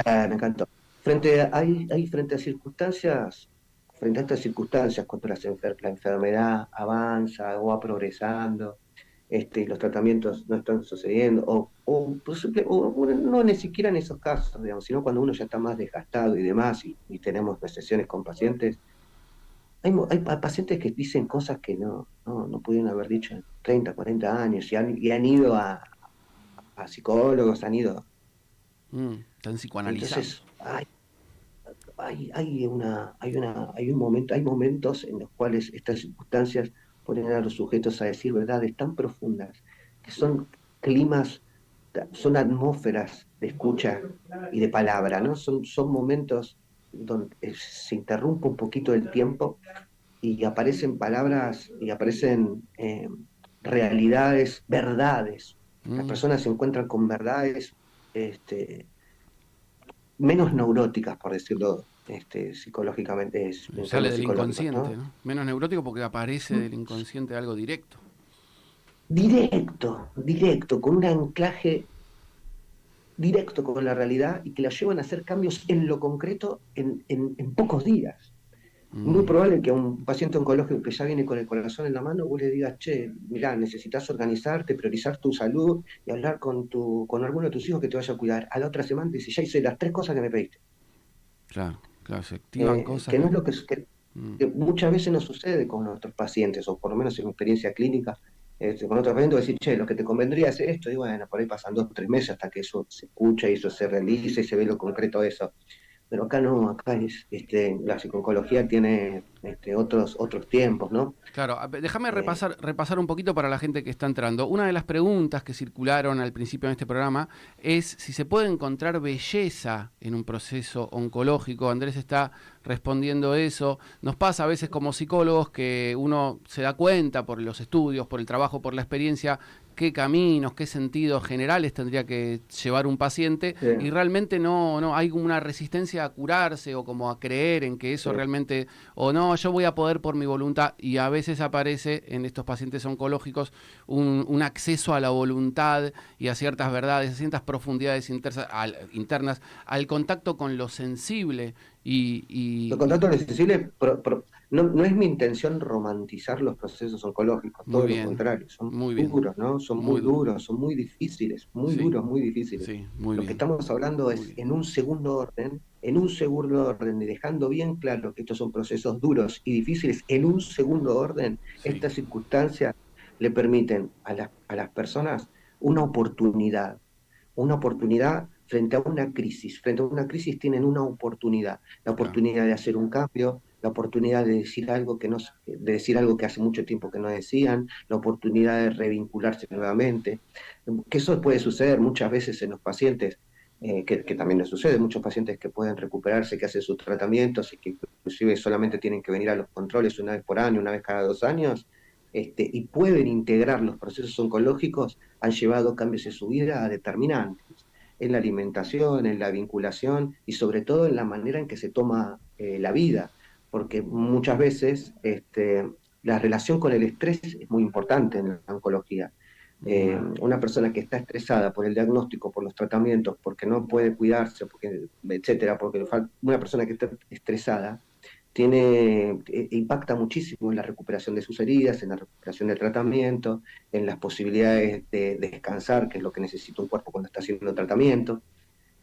me encantó. Frente a circunstancias, frente a estas circunstancias, cuando la enfermedad avanza o va progresando, y los tratamientos no están sucediendo, o no ni siquiera en esos casos, digamos, sino cuando uno ya está más desgastado y demás, y tenemos las sesiones con pacientes, hay pacientes que dicen cosas que no pudieron haber dicho en 30, 40 años, y han ido a psicólogos, han ido. Están psicoanalizando. Entonces, hay un momento, hay momentos en los cuales estas circunstancias ponen a los sujetos a decir verdades tan profundas, que son climas, son atmósferas de escucha y de palabra, ¿no? Son momentos donde se interrumpe un poquito el tiempo y aparecen palabras y aparecen realidades, verdades. Las Mm, personas se encuentran con verdades, este, menos neuróticas, por decirlo, psicológicamente, en Sale términos del psicológicos, inconsciente, ¿no? ¿no? Menos neurótico porque aparece del inconsciente algo directo. Directo, directo, con un anclaje directo con la realidad y que la llevan a hacer cambios en lo concreto en pocos días. Muy Mm, probable que a un paciente oncológico que ya viene con el corazón en la mano, vos le digas, che, mirá, necesitas organizarte, priorizar tu salud y hablar con alguno de tus hijos que te vaya a cuidar. A la otra semana te dice, ya hice las 3 cosas que me pediste. claro, claro, se activan cosas Que no que... es lo que muchas veces nos sucede con nuestros pacientes, o por lo menos en mi experiencia clínica, con otros pacientes, decir, che, lo que te convendría es esto, y bueno, por ahí pasan 2 o 3 meses hasta que eso se escucha y eso se realiza y se ve lo concreto de eso. Pero acá no, acá la psicología tiene otros tiempos, ¿no? Claro, déjame Eh, repasar un poquito para la gente que está entrando. Una de las preguntas que circularon al principio de este programa es si se puede encontrar belleza en un proceso oncológico. Andrés está respondiendo eso. Nos pasa a veces como psicólogos que uno se da cuenta por los estudios, por el trabajo, por la experiencia, qué caminos, qué sentidos generales tendría que llevar un paciente y sí, realmente no hay una resistencia a curarse o como a creer en que eso sí, realmente, o no, yo voy a poder por mi voluntad, y a veces aparece en estos pacientes oncológicos un acceso a la voluntad y a ciertas verdades, a ciertas profundidades internas, al contacto con lo sensible los contactos accesibles, no es mi intención romantizar los procesos oncológicos, muy todo lo bien, contrario, son muy bien, duros, ¿no? Son muy muy, duros, son muy difíciles, muy sí, duros, muy difíciles. sí, muy Lo que bien, estamos hablando muy es bien, en un segundo orden, y dejando bien claro que estos son procesos duros y difíciles, en un segundo orden, sí, estas circunstancias le permiten a las personas una oportunidad frente a una crisis. Frente a una crisis tienen una oportunidad, la claro, oportunidad de hacer un cambio, la oportunidad de decir algo de decir algo que hace mucho tiempo que no decían, la oportunidad de revincularse nuevamente. Que eso puede suceder muchas veces en los pacientes, que también les sucede, muchos pacientes que pueden recuperarse, que hacen sus tratamientos y que inclusive solamente tienen que venir a los controles una vez por año, una vez cada 2 años, y pueden integrar los procesos oncológicos, han llevado cambios en su vida determinantes en la alimentación, en la vinculación y sobre todo en la manera en que se toma la vida, porque muchas veces la relación con el estrés es muy importante en la oncología. Una persona que está estresada por el diagnóstico, por los tratamientos, porque no puede cuidarse, etcétera, porque una persona que está estresada impacta muchísimo en la recuperación de sus heridas, en la recuperación del tratamiento, en las posibilidades de descansar, que es lo que necesita un cuerpo cuando está haciendo tratamiento.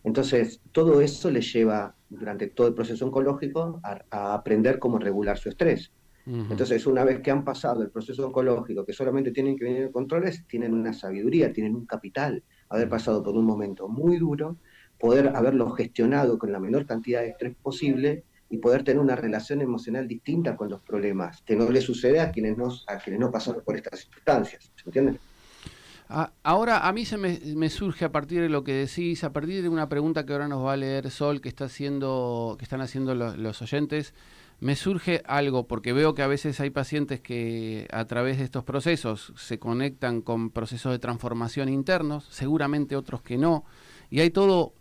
Entonces, todo eso le lleva durante todo el proceso oncológico a aprender cómo regular su estrés. Entonces, una vez que han pasado el proceso oncológico, que solamente tienen que venir controles, tienen una sabiduría, tienen un capital, haber pasado por un momento muy duro, poder haberlo gestionado con la menor cantidad de estrés posible y poder tener una relación emocional distinta con los problemas, que no le sucede a quienes no pasaron por estas circunstancias, ¿se entiende? Ahora, a mí me surge a partir de lo que decís, a partir de una pregunta que ahora nos va a leer Sol, que están haciendo los oyentes, me surge algo, porque veo que a veces hay pacientes que a través de estos procesos se conectan con procesos de transformación internos, seguramente otros que no, y hay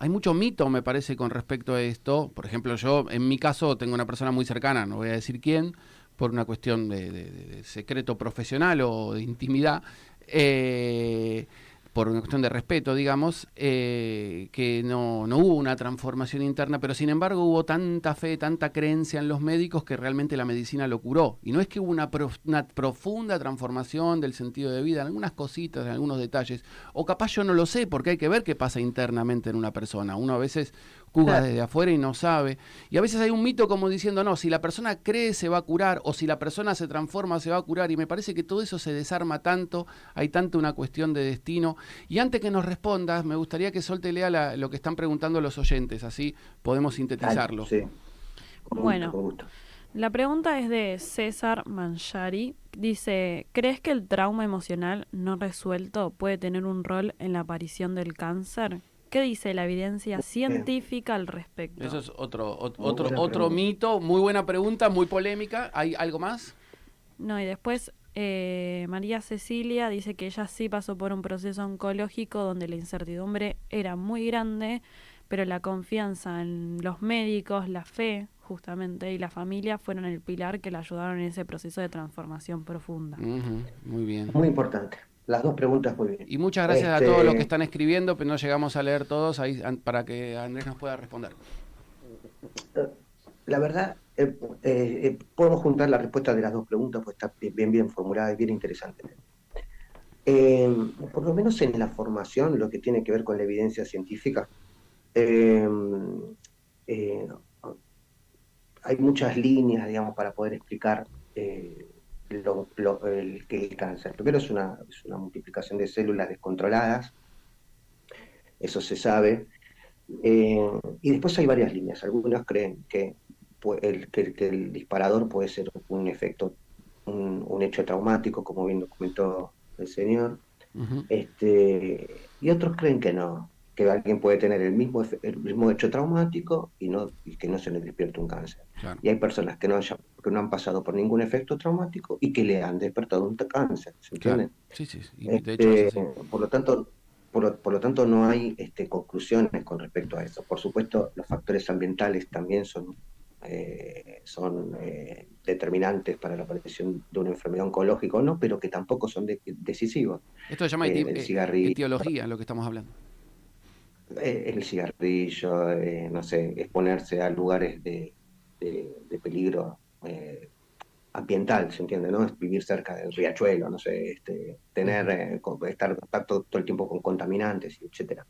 mucho mito, me parece, con respecto a esto. Por ejemplo, yo, en mi caso, tengo una persona muy cercana, no voy a decir quién, por una cuestión de secreto profesional o de intimidad, por una cuestión de respeto, digamos, que no hubo una transformación interna, pero sin embargo hubo tanta fe, tanta creencia en los médicos que realmente la medicina lo curó. Y no es que hubo una profunda transformación del sentido de vida, en algunas cositas, en algunos detalles, o capaz yo no lo sé, porque hay que ver qué pasa internamente en una persona. Uno a veces juzga desde afuera y no sabe. Y a veces hay un mito como diciendo, no, si la persona cree se va a curar, o si la persona se transforma se va a curar, y me parece que todo eso se desarma tanto, hay tanto una cuestión de destino. Y antes que nos respondas, me gustaría que Sol te lea lo que están preguntando los oyentes, así podemos sintetizarlo. Sí. Bueno, la pregunta es de César Manchari. Dice, ¿crees que el trauma emocional no resuelto puede tener un rol en la aparición del cáncer? ¿Qué dice la evidencia científica al respecto? Eso es otro mito, muy buena pregunta, muy polémica. ¿Hay algo más? No, y después María Cecilia dice que ella sí pasó por un proceso oncológico donde la incertidumbre era muy grande, pero la confianza en los médicos, la fe justamente y la familia fueron el pilar que la ayudaron en ese proceso de transformación profunda. Muy bien. Muy importante. Las dos preguntas muy bien. Y muchas gracias a todos los que están escribiendo, pero no llegamos a leer todos ahí para que Andrés nos pueda responder. La verdad, podemos juntar la respuesta de las dos preguntas, pues está bien formulada y bien interesante. Por lo menos en la formación, lo que tiene que ver con la evidencia científica, hay muchas líneas, digamos, para poder explicar el cáncer. Primero es una multiplicación de células descontroladas, eso se sabe, y después hay varias líneas. Algunos creen que el disparador puede ser un efecto, un hecho traumático, como bien documentó el señor, y otros creen que no, que alguien puede tener el mismo hecho traumático y que no se le despierte un cáncer. Claro. Y hay personas que no han pasado por ningún efecto traumático y que le han despertado un cáncer, ¿se entiende? Claro. Sí. Y de hecho, por lo tanto no hay conclusiones con respecto a eso. Por supuesto, los factores ambientales también son determinantes para la aparición de una enfermedad oncológica o no, pero que tampoco son decisivos. Esto se llama etiología, lo que estamos hablando. El cigarrillo, no sé, exponerse a lugares de peligro ambiental, ¿se entiende? ¿No? Vivir cerca del riachuelo, no sé, estar todo el tiempo con contaminantes, etcétera.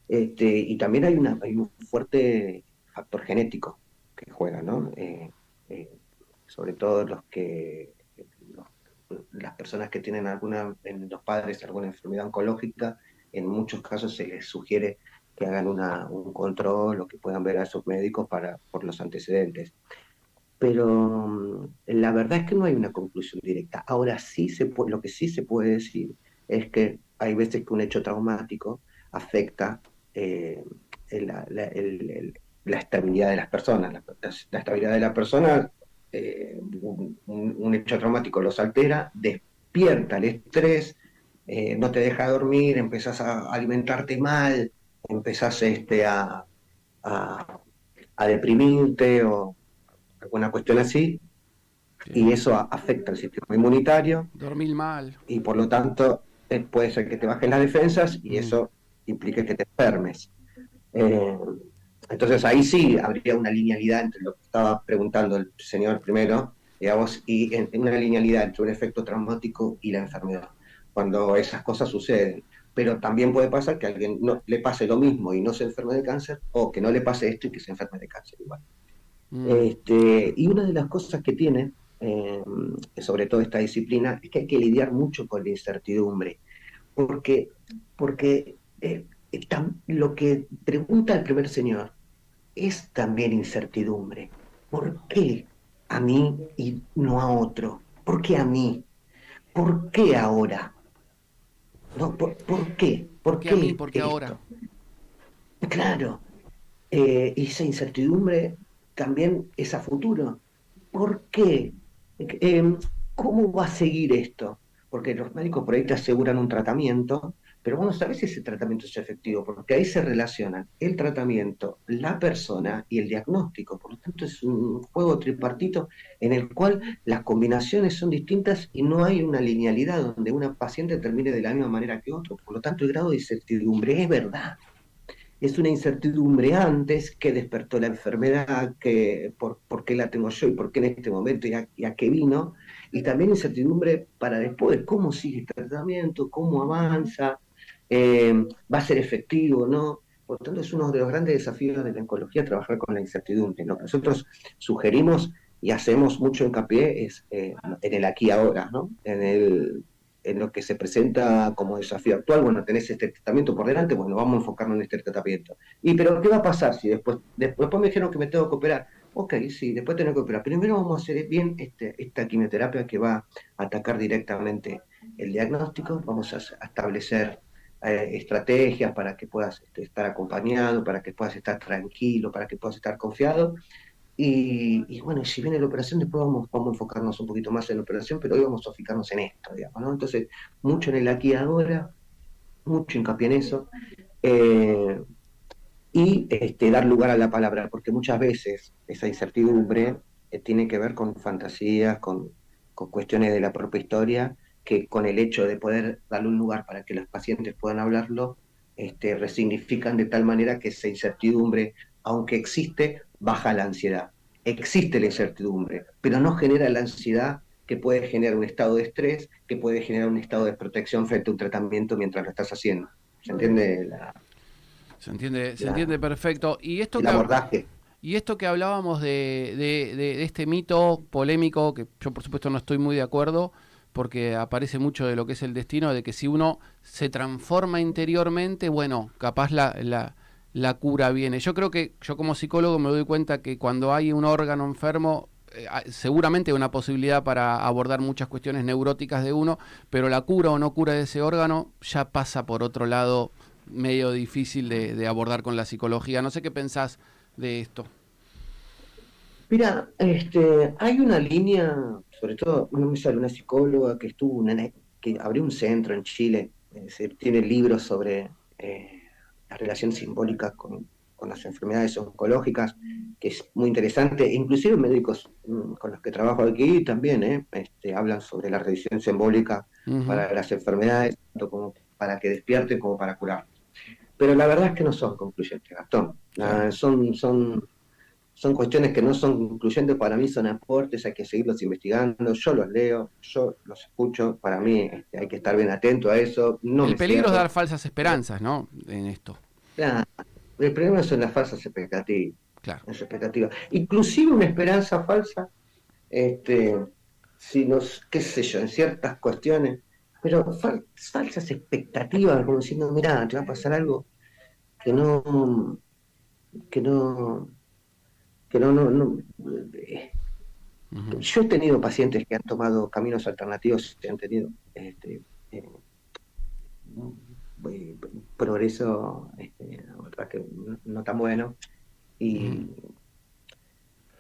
Y también hay un fuerte factor genético que juega, ¿no? Sobre todo las personas que tienen en los padres alguna enfermedad oncológica, en muchos casos se les sugiere que hagan un control o que puedan ver a esos médicos por los antecedentes. Pero la verdad es que no hay una conclusión directa. Ahora sí lo que sí se puede decir es que hay veces que un hecho traumático afecta la estabilidad de las personas. La estabilidad de la persona, un hecho traumático los altera, despierta el estrés, no te deja dormir, empezás a alimentarte mal, empezás a deprimirte o alguna cuestión así, y eso afecta al sistema inmunitario. Dormir mal. Y por lo tanto puede ser que te bajen las defensas y eso implica que te enfermes. Entonces ahí sí habría una linealidad entre lo que estaba preguntando el señor primero, digamos, y una linealidad entre un efecto traumático y la enfermedad, cuando esas cosas suceden. Pero también puede pasar que a alguien no le pase lo mismo y no se enferme de cáncer, o que no le pase esto y que se enferme de cáncer igual. Y una de las cosas que tiene sobre todo esta disciplina, es que hay que lidiar mucho con la incertidumbre, porque, porque lo que pregunta el primer señor es también incertidumbre. ¿Por qué a mí y no a otro? ¿Por qué a mí? ¿Por qué ahora? No, ¿por qué? ¿Por ¿Por qué a mí? qué ¿Por qué ahora? esto? Claro, esa incertidumbre también es a futuro. ¿Por qué? Eh, ¿Cómo va a seguir esto? Porque los médicos por ahí te aseguran un tratamiento, pero vos no sabés si ese tratamiento es efectivo, porque ahí se relacionan el tratamiento, la persona y el diagnóstico. Por lo tanto, es un juego tripartito en el cual las combinaciones son distintas y no hay una linealidad donde una paciente termine de la misma manera que otro. Por lo tanto, el grado de incertidumbre es verdad. Es una incertidumbre antes que despertó la enfermedad, por qué la tengo yo y por qué en este momento y a qué vino, y también incertidumbre para después, cómo sigue este tratamiento, cómo avanza, va a ser efectivo o no. Por lo tanto, es uno de los grandes desafíos de la oncología trabajar con la incertidumbre. Lo que nosotros sugerimos y hacemos mucho hincapié es en el aquí y ahora, ¿no? En lo que se presenta como desafío actual. Bueno, tenés este tratamiento por delante, bueno, vamos a enfocarnos en este tratamiento. ¿Y pero qué va a pasar si después me dijeron que me tengo que operar? Ok, sí, después tengo que operar. Primero vamos a hacer bien esta quimioterapia que va a atacar directamente el diagnóstico. Vamos a establecer estrategias para que puedas estar acompañado, para que puedas estar tranquilo, para que puedas estar confiado. Y bueno, si viene la operación, después vamos a enfocarnos un poquito más en la operación, pero hoy vamos a fijarnos en esto, digamos, ¿no? Entonces, mucho en el aquí y ahora, mucho hincapié en eso, eh, y dar lugar a la palabra, porque muchas veces esa incertidumbre tiene que ver con fantasías, con cuestiones de la propia historia, que con el hecho de poder darle un lugar para que los pacientes puedan hablarlo, resignifican de tal manera que esa incertidumbre, aunque existe, baja la ansiedad. Existe la incertidumbre, pero no genera la ansiedad que puede generar un estado de estrés, que puede generar un estado de protección frente a un tratamiento mientras lo estás haciendo. ¿Se entiende Se entiende perfecto. el abordaje? Y esto que hablábamos de este mito polémico, que yo por supuesto no estoy muy de acuerdo, porque aparece mucho de lo que es el destino, de que si uno se transforma interiormente, bueno, capaz la cura viene. Yo creo que yo como psicólogo me doy cuenta que cuando hay un órgano enfermo, seguramente hay una posibilidad para abordar muchas cuestiones neuróticas de uno, pero la cura o no cura de ese órgano ya pasa por otro lado medio difícil de abordar con la psicología. No sé qué pensás de esto. Mira, hay una línea, sobre todo, me sale una psicóloga que que abrió un centro en Chile, es decir, tiene libros sobre la relación simbólica con las enfermedades oncológicas, que es muy interesante. Inclusive médicos con los que trabajo aquí también hablan sobre la revisión simbólica para las enfermedades, tanto como para que despierten como para curar. Pero la verdad es que no son concluyentes, Gastón. Claro. Son cuestiones que no son concluyentes, para mí son aportes, hay que seguirlos investigando, yo los leo, yo los escucho, para mí hay que estar bien atento a eso. No El me peligro es cierro. dar falsas esperanzas, ¿no? En esto. Claro, el problema son las falsas expectativas, Claro. las expectativas. Inclusive una esperanza falsa, si qué sé yo, en ciertas cuestiones, pero falsas expectativas, como diciendo, mirá, te va a pasar algo que no, que no, que yo he tenido pacientes que han tomado caminos alternativos y han tenido eh, progreso, otra que no tan bueno, y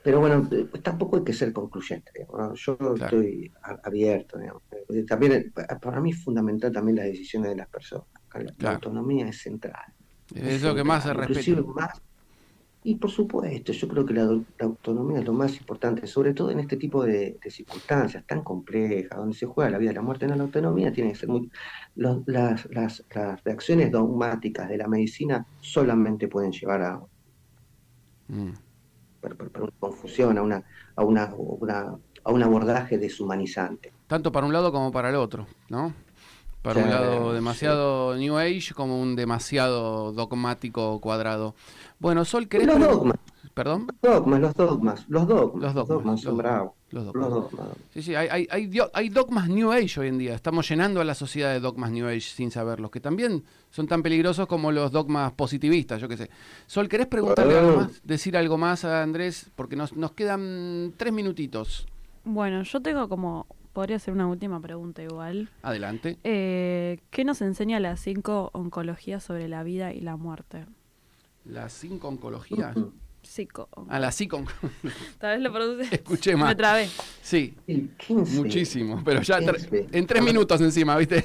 pero bueno, tampoco hay que ser concluyente, digamos, ¿no? Yo Claro. estoy abierto, digamos. También, para mí es fundamental también las decisiones de las personas. La Claro. autonomía es central, Es lo que más se respeta. inclusive más. Y por supuesto, yo creo que la autonomía es lo más importante, sobre todo en este tipo de circunstancias tan complejas, donde se juega la vida y la muerte. No, la autonomía tiene que ser muy... las reacciones dogmáticas de la medicina solamente pueden llevar por una confusión, a un abordaje deshumanizante. Tanto para un lado como para el otro, ¿no? Para un lado Sí. demasiado New Age como un demasiado dogmático cuadrado. Bueno, Sol, ¿querés Los dogmas, ¿Perdón? los dogmas, los dogmas, los dogmas, Los los dogmas. dogmas son bravos. Los Los dogmas. dogmas. Sí, hay dogmas New Age hoy en día. Estamos llenando a la sociedad de dogmas New Age sin saberlos, que también son tan peligrosos como los dogmas positivistas, yo qué sé. Sol, ¿querés preguntarle algo más? Decir algo más a Andrés, porque nos quedan 3 minutitos. Bueno, yo tengo podría ser una última pregunta igual. Adelante. ¿Qué nos enseña las 5 oncologías sobre la vida y la muerte? ¿Las 5 oncologías? Las psico. Tal vez lo produce. Escuché más. Me trabé. Sí. 15. Muchísimo, pero ya 15. en 3 minutos encima, ¿viste?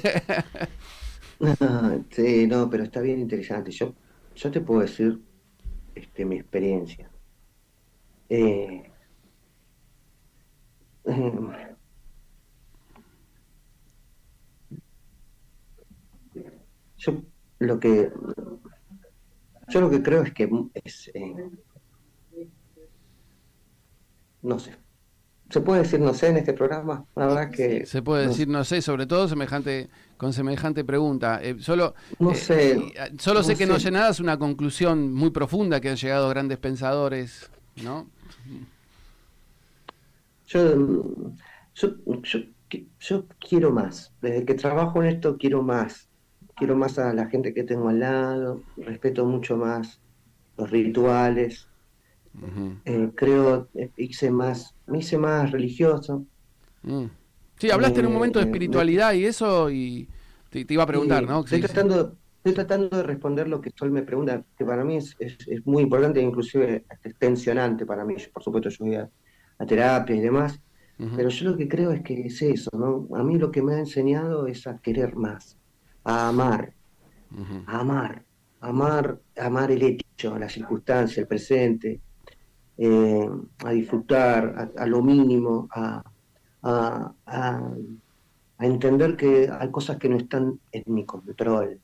Sí, no, pero está bien interesante. Yo te puedo decir mi experiencia. Yo lo que creo es que no sé. ¿Se puede decir no sé en este programa? La verdad que se puede decir no sé, sobre todo con semejante pregunta. Solo sé que no sé nada, es una conclusión muy profunda que han llegado grandes pensadores, ¿no? Yo quiero más. Desde que trabajo en esto quiero más. Quiero más a la gente que tengo al lado, respeto mucho más los rituales. Creo, me hice más religioso. Sí, hablaste en un momento de espiritualidad y eso, y te iba a preguntar, ¿no? Estoy tratando de responder lo que Sol me pregunta, que para mí es muy importante, inclusive tensionante para mí. Por supuesto, yo voy a terapia y demás, pero yo lo que creo es que es eso, ¿no? A mí lo que me ha enseñado es a querer más, a amar, a amar el hecho, la circunstancia, el presente, a disfrutar a lo mínimo, a entender que hay cosas que no están en mi control.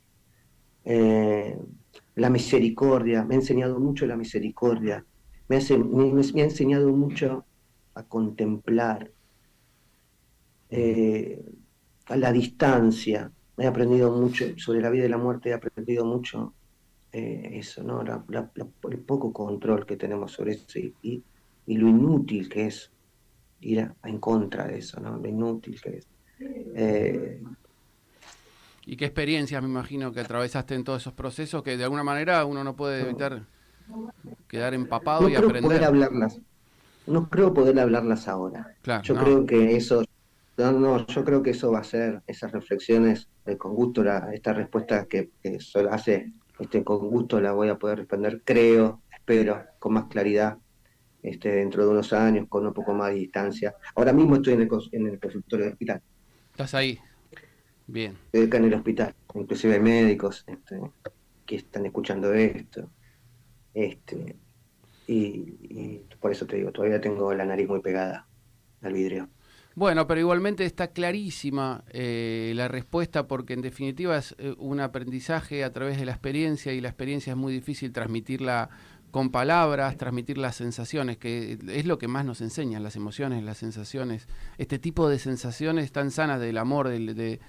La misericordia, me ha enseñado mucho la misericordia, me ha enseñado mucho a contemplar, a la distancia. He aprendido mucho sobre la vida y la muerte, he aprendido mucho eso, ¿no? El poco control que tenemos sobre eso y lo inútil que es ir en contra de eso, ¿no? Lo inútil que es. ¿Y qué experiencias me imagino que atravesaste en todos esos procesos que de alguna manera uno no puede evitar quedar empapado y aprender? No creo poder hablarlas ahora. Claro, yo creo que eso va a ser esas reflexiones con gusto, esta respuesta que Sol hace, con gusto la voy a poder responder, espero, con más claridad, dentro de unos años, con un poco más de distancia. Ahora mismo estoy en el consultorio del hospital. ¿Estás ahí? Bien. Estoy acá en el hospital, inclusive hay médicos que están escuchando esto. Y por eso te digo, todavía tengo la nariz muy pegada al vidrio. Bueno, pero igualmente está clarísima la respuesta, porque en definitiva es un aprendizaje a través de la experiencia, y la experiencia es muy difícil transmitirla con palabras, transmitir las sensaciones, que es lo que más nos enseñan, las emociones, las sensaciones, este tipo de sensaciones tan sanas del amor, de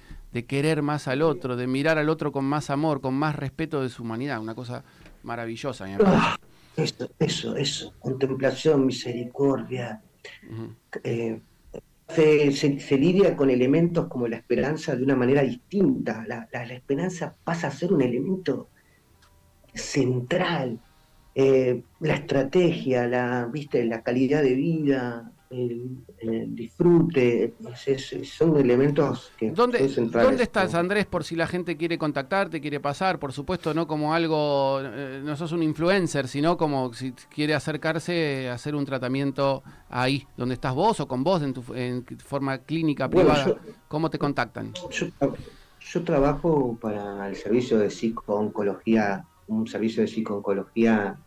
querer más al otro, de mirar al otro con más amor, con más respeto de su humanidad, una cosa maravillosa. Eso, contemplación, misericordia. Se lidia con elementos como la esperanza de una manera distinta. La esperanza pasa a ser un elemento central. La estrategia, la calidad de vida, el disfrute, son elementos que son centrales. ¿Dónde estás, Andrés, por si la gente quiere contactarte, quiere pasar? Por supuesto, no como algo, no sos un influencer, sino como si quiere acercarse a hacer un tratamiento ahí, donde estás vos o con vos en forma clínica, privada. ¿Cómo te contactan? Yo trabajo para el servicio de psico-oncología, un servicio de psico-oncología.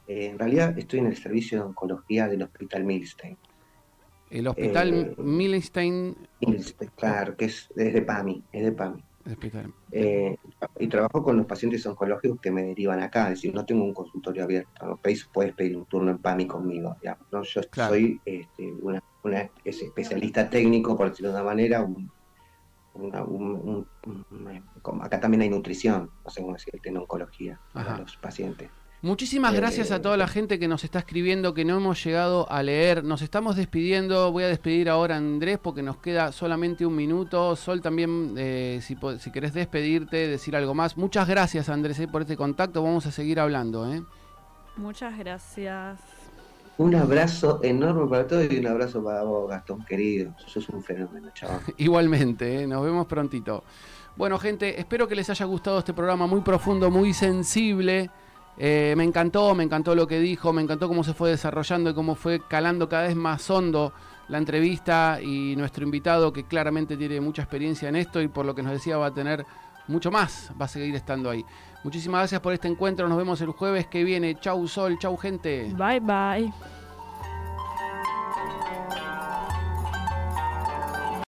En realidad estoy en el servicio de oncología del Hospital Milstein. El Hospital Milstein. Claro, que es de PAMI. Y trabajo con los pacientes oncológicos que me derivan acá, es decir, no tengo un consultorio abierto, ¿no? Puedes pedir un turno en PAMI conmigo, digamos, ¿no? Yo soy una especialista técnico, por decirlo de una manera, acá también hay nutrición, no sé cómo decirte, en oncología para los pacientes. Muchísimas gracias a toda la gente que nos está escribiendo, que no hemos llegado a leer. Nos estamos despidiendo. Voy a despedir ahora a Andrés porque nos queda solamente un minuto. Sol, también, si querés despedirte, decir algo más. Muchas gracias, Andrés, por este contacto. Vamos a seguir hablando. Muchas gracias. Un abrazo enorme para todos y un abrazo para vos, Gastón, querido. Sos un fenómeno, chaval. Igualmente, nos vemos prontito. Bueno, gente, espero que les haya gustado este programa muy profundo, muy sensible. Me encantó lo que dijo, me encantó cómo se fue desarrollando y cómo fue calando cada vez más hondo la entrevista, y nuestro invitado, que claramente tiene mucha experiencia en esto y por lo que nos decía va a tener mucho más, va a seguir estando ahí. Muchísimas gracias por este encuentro, nos vemos el jueves que viene. Chau Sol, chau gente. Bye bye.